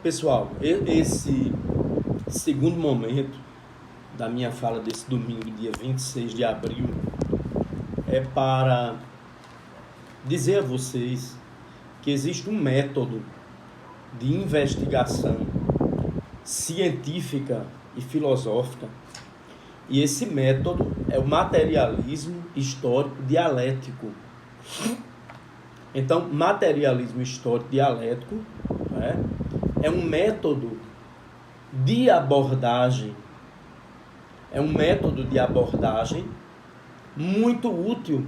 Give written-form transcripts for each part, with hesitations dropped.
Pessoal, esse segundo momento da minha fala desse domingo, dia 26 de abril, é para dizer a vocês que existe um método de investigação científica e filosófica, e esse método é o materialismo histórico dialético. Então, materialismo histórico dialético, né, é um método de abordagem, muito útil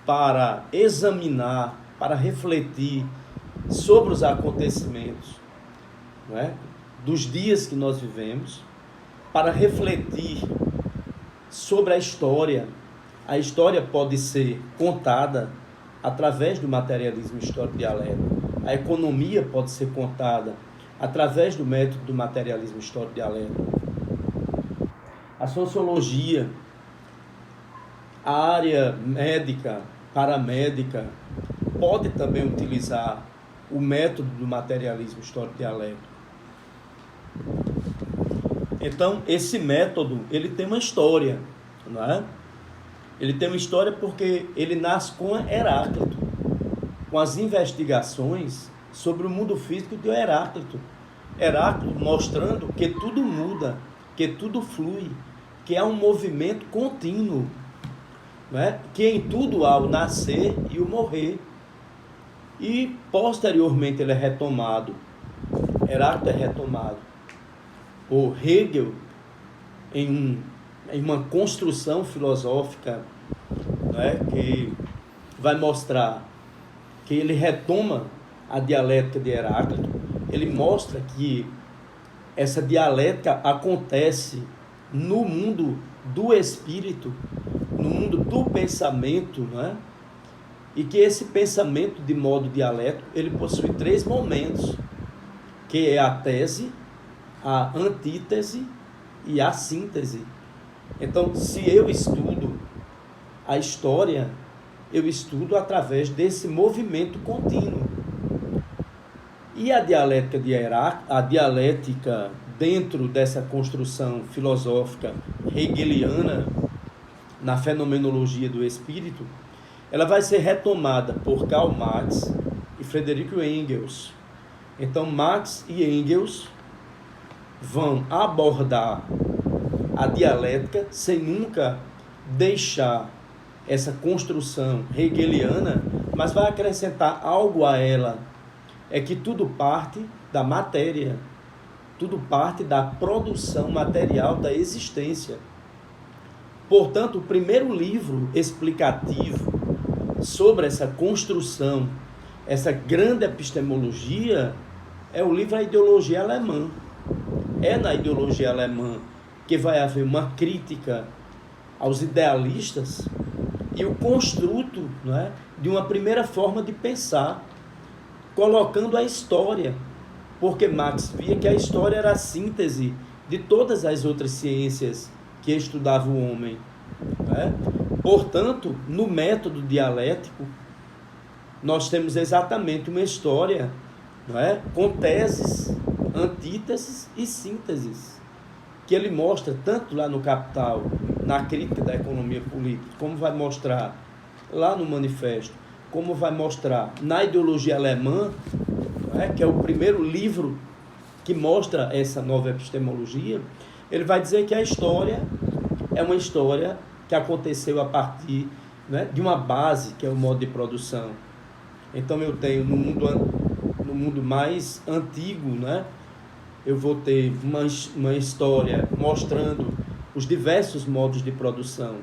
para examinar, para refletir sobre os acontecimentos, né, dos dias que nós vivemos, para refletir sobre a história. A história pode ser contada através do materialismo histórico dialético. A economia pode ser contada através do método do materialismo histórico dialético. A sociologia, a área médica, paramédica, pode também utilizar o método do materialismo histórico dialético. Então, esse método, ele tem uma história, não é? Ele tem uma história porque ele nasce com Heráclito, com as investigações sobre o mundo físico de Heráclito. Heráclito mostrando que tudo muda, que tudo flui, que há um movimento contínuo, né? Que em tudo há o nascer e o morrer. E posteriormente ele é retomado, Heráclito é retomado por Hegel em uma construção filosófica, né, que vai mostrar que ele retoma a dialética de Heráclito. Ele mostra que essa dialética acontece no mundo do espírito, no mundo do pensamento, né? E que esse pensamento de modo dialético, ele possui 3 momentos, que é a tese, a antítese e a síntese. Então, se eu estudo a história, eu estudo através desse movimento contínuo. E a dialética de Heráclito, a dialética dentro dessa construção filosófica hegeliana, na fenomenologia do espírito, ela vai ser retomada por Karl Marx e Friedrich Engels. Então, Marx e Engels vão abordar a dialética sem nunca deixar essa construção hegeliana, mas vai acrescentar algo a ela. É que tudo parte da matéria, tudo parte da produção material da existência. Portanto, o primeiro livro explicativo sobre essa construção, essa grande epistemologia, é o livro A Ideologia Alemã. É na ideologia alemã que vai haver uma crítica aos idealistas e o construto, né, de uma primeira forma de pensar, colocando a história, porque Marx via que a história era a síntese de todas as outras ciências que estudavam o homem, né? Portanto, no método dialético, nós temos exatamente uma história, não é, com teses, antíteses e sínteses, que ele mostra tanto lá no Capital, na crítica da economia política, como vai mostrar lá no Manifesto, como vai mostrar na ideologia alemã, né, que é o primeiro livro que mostra essa nova epistemologia. Ele vai dizer que a história é uma história que aconteceu a partir, né, de uma base, que é o modo de produção. Então eu tenho no mundo mais antigo, né, eu vou ter uma história mostrando os diversos modos de produção.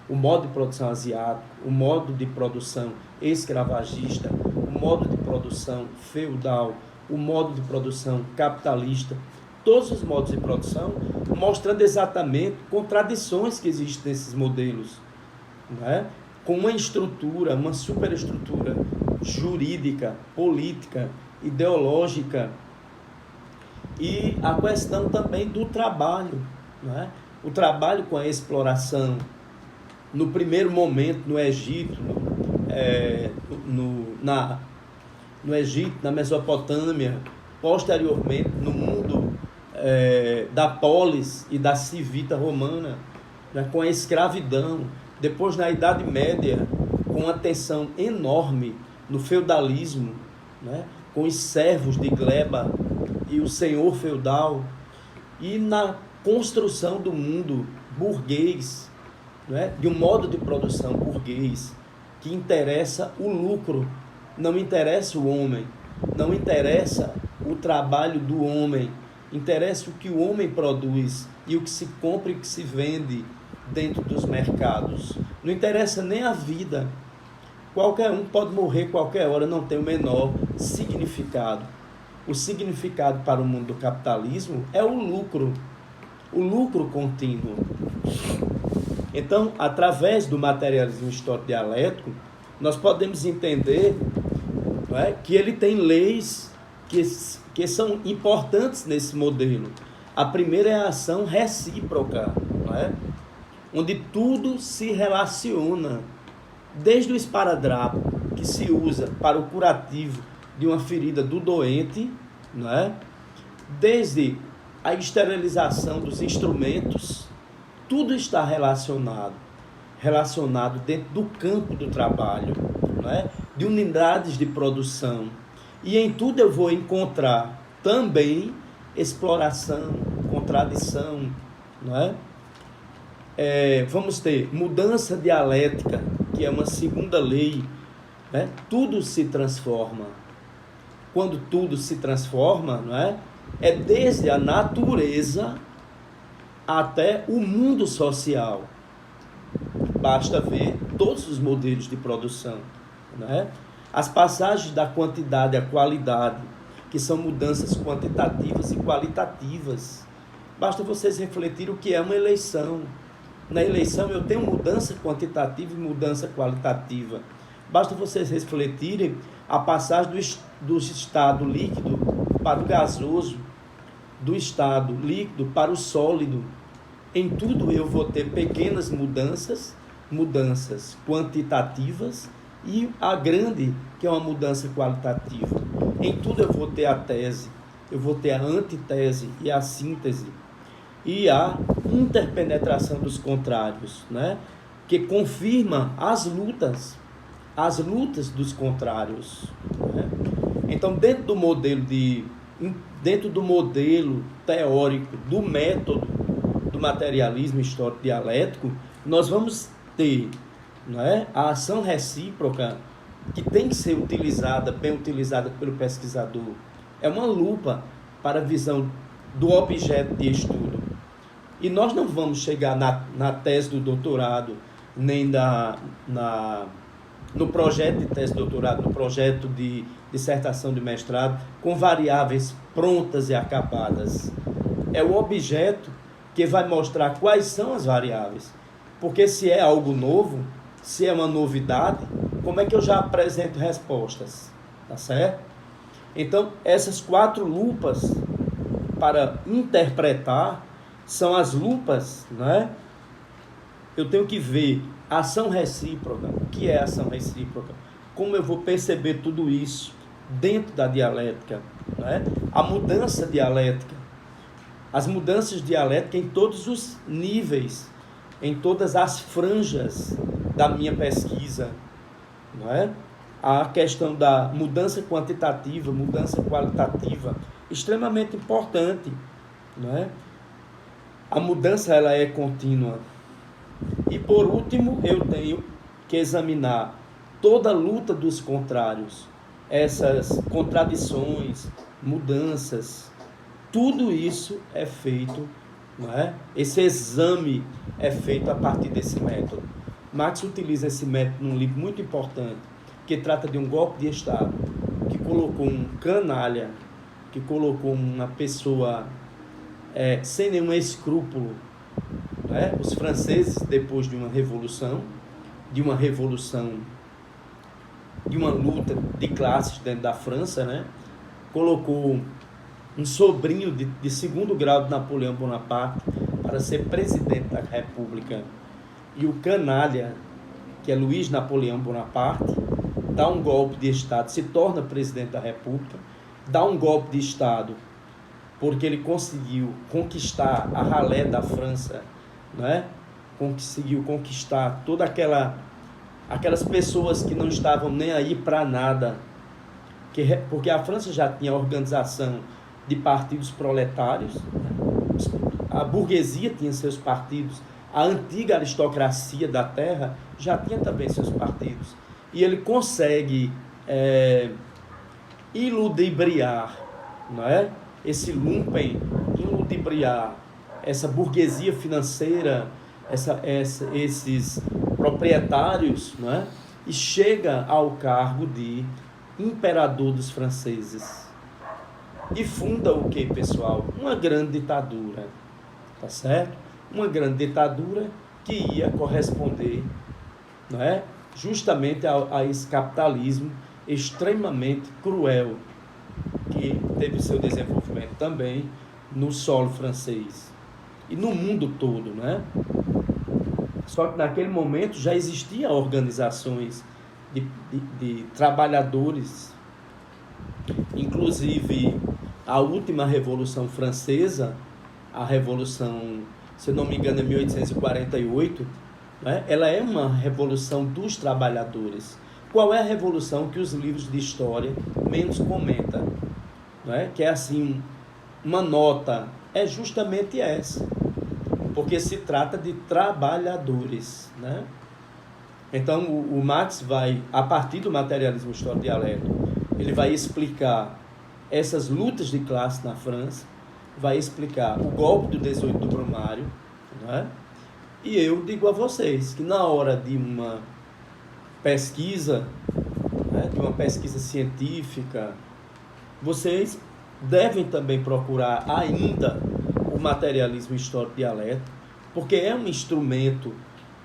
O modo de produção asiático, o modo de produção escravagista, o modo de produção feudal, o modo de produção capitalista, todos os modos de produção, mostrando exatamente contradições que existem nesses modelos, né? Com uma estrutura, uma superestrutura jurídica, política, ideológica, e a questão também do trabalho, né? O trabalho com a exploração, no primeiro momento no Egito, no Egito, na Mesopotâmia, posteriormente no mundo da polis e da civita romana, né, com a escravidão, depois na Idade Média, com uma tensão enorme no feudalismo, né, com os servos de gleba e o senhor feudal, e na construção do mundo burguês, né, de um modo de produção burguês, que interessa o lucro, não interessa o homem, não interessa o trabalho do homem, interessa o que o homem produz e o que se compra e o que se vende dentro dos mercados. Não interessa nem a vida. Qualquer um pode morrer qualquer hora, não tem o menor significado. O significado para o mundo do capitalismo é o lucro contínuo. Então, através do materialismo histórico dialético, nós podemos entender, não é, que ele tem leis que são importantes nesse modelo. A primeira é a ação recíproca, não é? Onde tudo se relaciona, desde o esparadrapo, que se usa para o curativo de uma ferida do doente, não é? Desde a esterilização dos instrumentos, tudo está relacionado dentro do campo do trabalho, não é? De unidades de produção. E em tudo eu vou encontrar também exploração, contradição, não é? Vamos ter mudança dialética, que é uma segunda lei, né? Tudo se transforma. Quando tudo se transforma, não é? É desde a natureza até o mundo social. Basta ver todos os modelos de produção, não é? As passagens da quantidade à qualidade, que são mudanças quantitativas e qualitativas. Basta vocês refletirem o que é uma eleição. Na eleição eu tenho mudança quantitativa e mudança qualitativa. Basta vocês refletirem a passagem do estado líquido para o gasoso, do estado líquido para o sólido. Em tudo eu vou ter pequenas mudanças quantitativas e a grande, que é uma mudança qualitativa. Em tudo eu vou ter a tese, eu vou ter a antitese e a síntese. E a interpenetração dos contrários, né? Que confirma as lutas dos contrários, né? Então, dentro do modelo teórico, do método do materialismo histórico dialético, nós vamos ter, né, a ação recíproca, que tem que ser bem utilizada pelo pesquisador. É uma lupa para a visão do objeto de estudo. E nós não vamos chegar na tese do doutorado, nem no projeto de tese de doutorado, no projeto de dissertação de mestrado, com variáveis prontas e acabadas. É o objeto que vai mostrar quais são as variáveis. Porque se é algo novo, se é uma novidade, como é que eu já apresento respostas? Tá certo? Então, essas 4 lupas para interpretar são as lupas, né? Eu tenho que ver ação recíproca. O que é ação recíproca? Como eu vou perceber tudo isso dentro da dialética, né? A mudança dialética, as mudanças dialéticas em todos os níveis, em todas as franjas da minha pesquisa, não é? A questão da mudança quantitativa, mudança qualitativa, extremamente importante, não é? A mudança ela é contínua. E por último, eu tenho que examinar toda a luta dos contrários, essas contradições, mudanças, tudo isso é feito, não é? Esse exame é feito a partir desse método. Marx utiliza esse método num livro muito importante, que trata de um golpe de Estado, que colocou um canalha, que colocou uma pessoa sem nenhum escrúpulo, né? Os franceses, depois de uma revolução, de uma luta de classes dentro da França, né? Colocou um sobrinho de segundo grau de Napoleão Bonaparte para ser presidente da República. E o canalha, que é Luiz Napoleão Bonaparte, dá um golpe de Estado, se torna presidente da República dá um golpe de Estado, porque ele conseguiu conquistar a ralé da França, né? Conseguiu conquistar toda aquelas pessoas que não estavam nem aí para nada, porque a França já tinha organização de partidos proletários, a burguesia tinha seus partidos, a antiga aristocracia da terra já tinha também seus partidos, e ele consegue iludibriar, não é? Esse lumpen, iludibriar essa burguesia financeira, esses proprietários, não é? E chega ao cargo de imperador dos franceses. E funda o que, pessoal? Uma grande ditadura, tá certo? Uma grande ditadura que ia corresponder, não é? Justamente a esse capitalismo extremamente cruel, que teve seu desenvolvimento também no solo francês e no mundo todo, né? Só que naquele momento já existiam organizações de trabalhadores, inclusive a última Revolução Francesa, a Revolução, se eu não me engano, é 1848, né? Ela é uma revolução dos trabalhadores. Qual é a revolução que os livros de história menos comentam? Né? Que é assim, uma nota, é justamente essa, porque se trata de trabalhadores, né? Então o Marx vai, a partir do materialismo histórico dialético, ele vai explicar essas lutas de classe na França, vai explicar o golpe do 18 do Brumário, né? E eu digo a vocês que na hora de uma pesquisa, né, de uma pesquisa científica, vocês devem também procurar ainda o materialismo histórico dialético, porque é um instrumento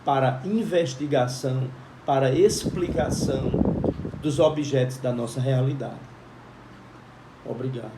para investigação, para explicação dos objetos da nossa realidade. Obrigado.